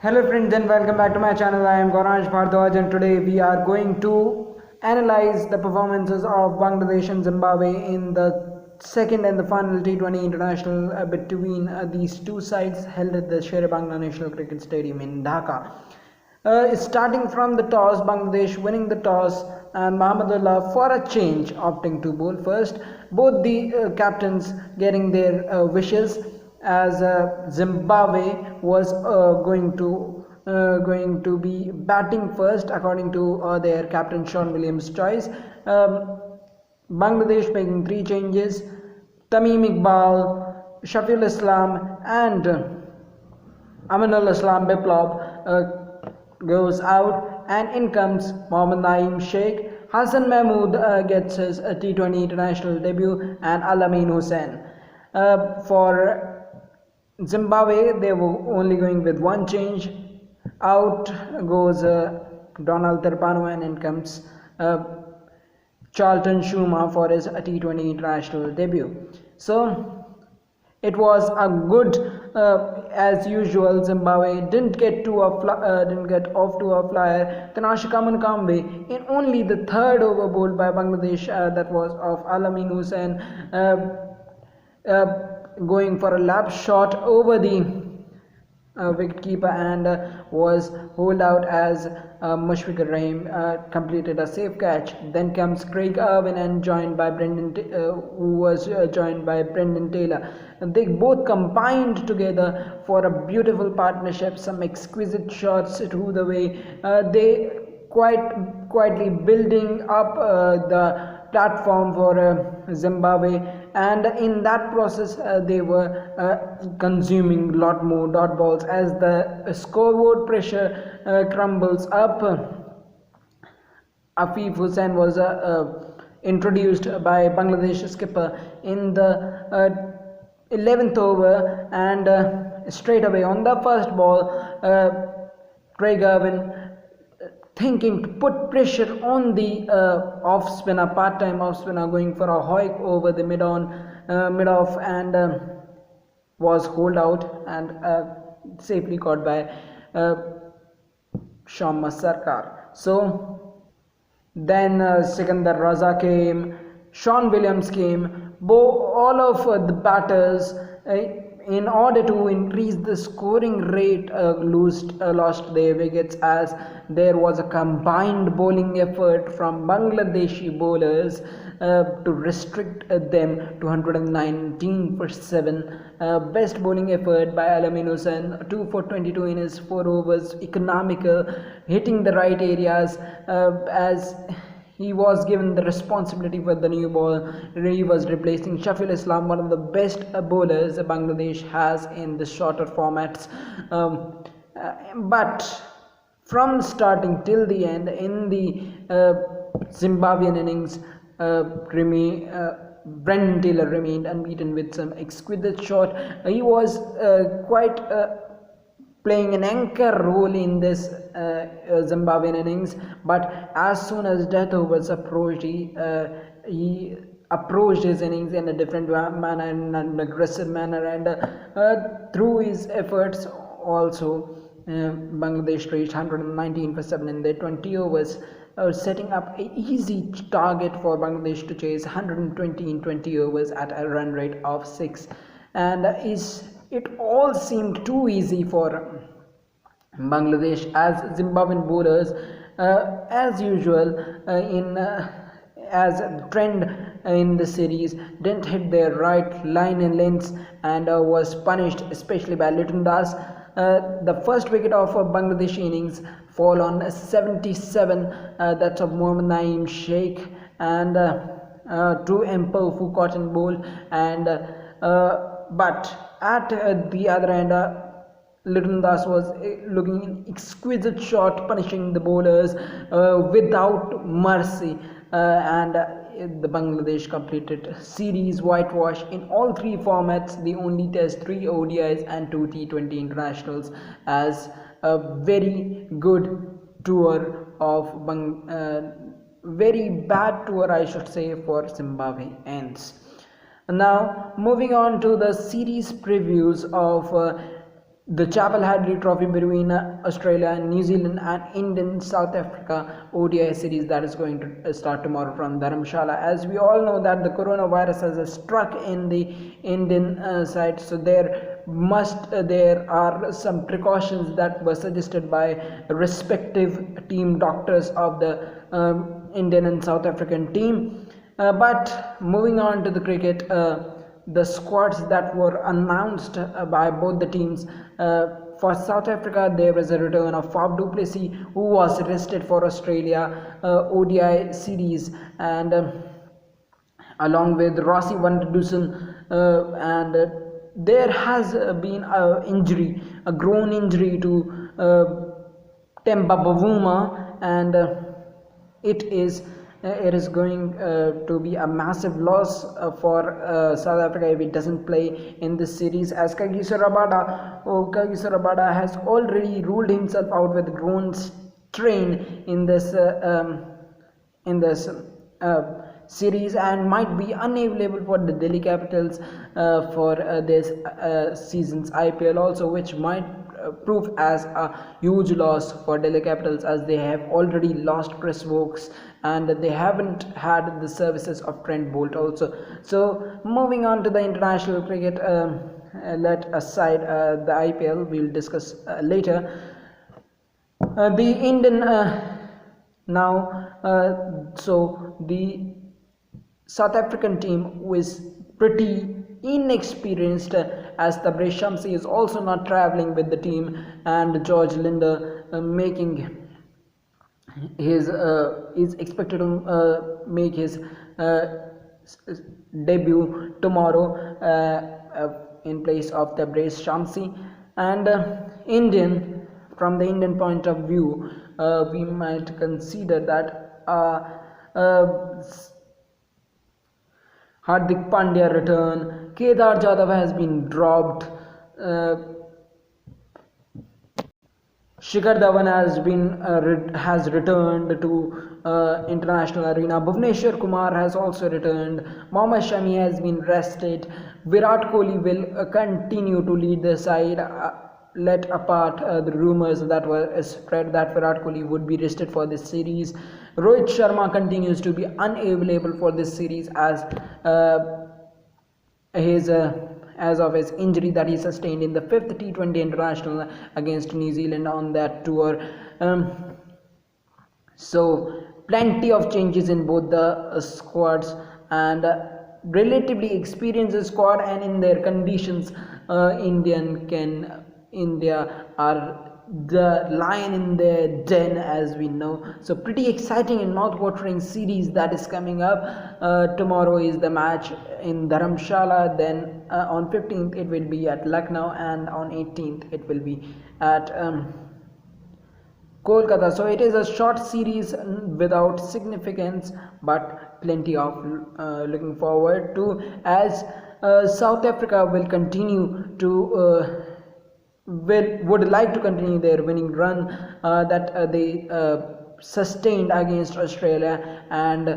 Hello friends and welcome back to my channel. I am Gauraj Bhardwaj and today we are going to analyze the performances of Bangladesh and Zimbabwe in the second and the final T20 international between these two sides held at the Sher-e-Bangla National Cricket Stadium in Dhaka. Starting from the toss, Bangladesh winning the toss and Mahmudullah for a change opting to bowl first. Both the captains getting their wishes, as Zimbabwe was going to be batting first according to their captain Sean Williams' choice. Bangladesh making three changes: Tamim Iqbal, Shafiul Islam, and Aminul Islam Biplab goes out, and in comes Mohammad Naeem Sheikh. Hassan Mahmood gets his T20 international debut, and Alamin Hussain. For Zimbabwe, they were only going with one change. Out goes Donald Terpano, and in comes Charlton Shuma for his T20 international debut. So it was a good, as usual. Zimbabwe didn't get off to a flyer. Tanashika Munkambe in only the third over bowled by Bangladesh, that was of Alamin Hussain, going for a lap shot over the wicketkeeper, and was holed out as Mushfiqur Rahim completed a safe catch. Then comes Craig Irwin and joined by who was joined by Brendan Taylor. They both combined together for a beautiful partnership, some exquisite shots through the way. They quietly building up the platform for Zimbabwe, and in that process they were consuming a lot more dot balls as the scoreboard pressure crumbles up. Afif Hussain was introduced by Bangladesh skipper in the 11th over, and straight away on the first ball, Craig Irwin, thinking to put pressure on the off spinner, part-time off spinner, going for a hoik over the mid-off, and was holed out and safely caught by Shamma Sarkar. So then Sikandar Raza came, Sean Williams came. All of the batters, in order to increase the scoring rate, lost their wickets, as there was a combined bowling effort from Bangladeshi bowlers to restrict them to 119 for 7. Best bowling effort by Alamin Hussain, 2 for 22 in his 4 overs, economical, hitting the right areas, as he was given the responsibility for the new ball. He was replacing Shafiul Islam, one of the best bowlers Bangladesh has in the shorter formats. But from starting till the end in the Zimbabwean innings, Brendan Taylor remained unbeaten with some exquisite shot. He was quite playing an anchor role in this Zimbabwean innings, but as soon as death overs approached, he approached his innings in a different manner, in an aggressive manner, and through his efforts also Bangladesh reached 119 for 7 in their 20 overs, setting up an easy target for Bangladesh to chase 120 in 20 overs at a run rate of 6. And it all seemed too easy for Bangladesh, as Zimbabwean bowlers, as usual, as a trend in the series, didn't hit their right line and lengths, and was punished, especially by Litton Das. The first wicket of Bangladesh innings fall on 77, that's of Mohammad Naeem Sheikh, and to Empel who caught and bowled, and but at the other end, Litton Das was looking an exquisite shot, punishing the bowlers without mercy, and the Bangladesh completed series whitewash in all three formats: the only test, 3 ODIs, and 2 T20 internationals, as a very good tour of very bad tour, I should say, for Zimbabwe ends. Now moving on to the series previews of the Chapel Hadley Trophy between Australia and New Zealand and Indian South Africa ODI series that is going to start tomorrow from Dharamshala. As we all know that the coronavirus has struck in the Indian side, so there are some precautions that were suggested by respective team doctors of the Indian and South African team. But moving on to the cricket, the squads that were announced by both the teams. For South Africa, there was a return of Faf du Plessis, who was rested for Australia ODI series, and along with Rossi van der Dussen, and there has been a groin injury to Temba Bavuma, and it is going to be a massive loss for South Africa if it doesn't play in this series, as Kagiso Rabada has already ruled himself out with groin strain in this series and might be unavailable for the Delhi Capitals for this season's IPL also, which might prove as a huge loss for Delhi Capitals, as they have already lost Chris Wokes and they haven't had the services of Trent Bolt also. So moving on to the international cricket, let aside the IPL, we'll discuss later. The Indian so the South African team was pretty inexperienced, as Tabraiz Shamsi is also not traveling with the team, and George Linder making his is expected to make his debut tomorrow in place of Tabraiz Shamsi. And from the Indian point of view, we might consider that Hardik Pandya return, Kedar Jadhav has been dropped, Shikhar Dhawan has returned to international arena. Bhuvneshwar Kumar has also returned. Mohammad Shami has been rested. Virat Kohli will continue to lead the side. Let apart the rumors that were spread that Virat Kohli would be rested for this series. Rohit Sharma continues to be unavailable for this series as of his injury that he sustained in the 5th T20 International against New Zealand on that tour. So plenty of changes in both the squads, and relatively experienced squad, and in their conditions, India are the lion in their den, as we know. So pretty exciting and mouth-watering series that is coming up. Tomorrow is the match in Dharamshala, then on 15th it will be at Lucknow, and on 18th it will be at Kolkata. So it is a short series without significance, but plenty of looking forward to, as South Africa will continue to would like to continue their winning run that they sustained against Australia, and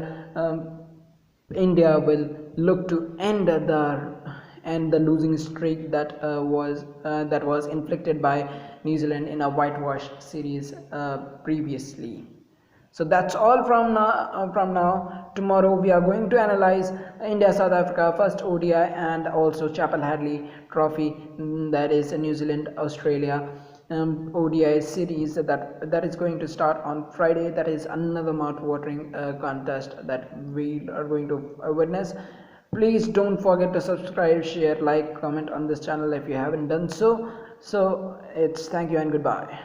India will look to end the losing streak that was inflicted by New Zealand in a whitewash series previously. So that's all from now. Tomorrow we are going to analyze India South Africa first ODI and also Chapel Hadley Trophy, that is a New Zealand Australia ODI series that is going to start on Friday. That is another mouth-watering contest that we are going to witness. Please don't forget to subscribe, share, like, comment on this channel if you haven't done so. So it's thank you and goodbye.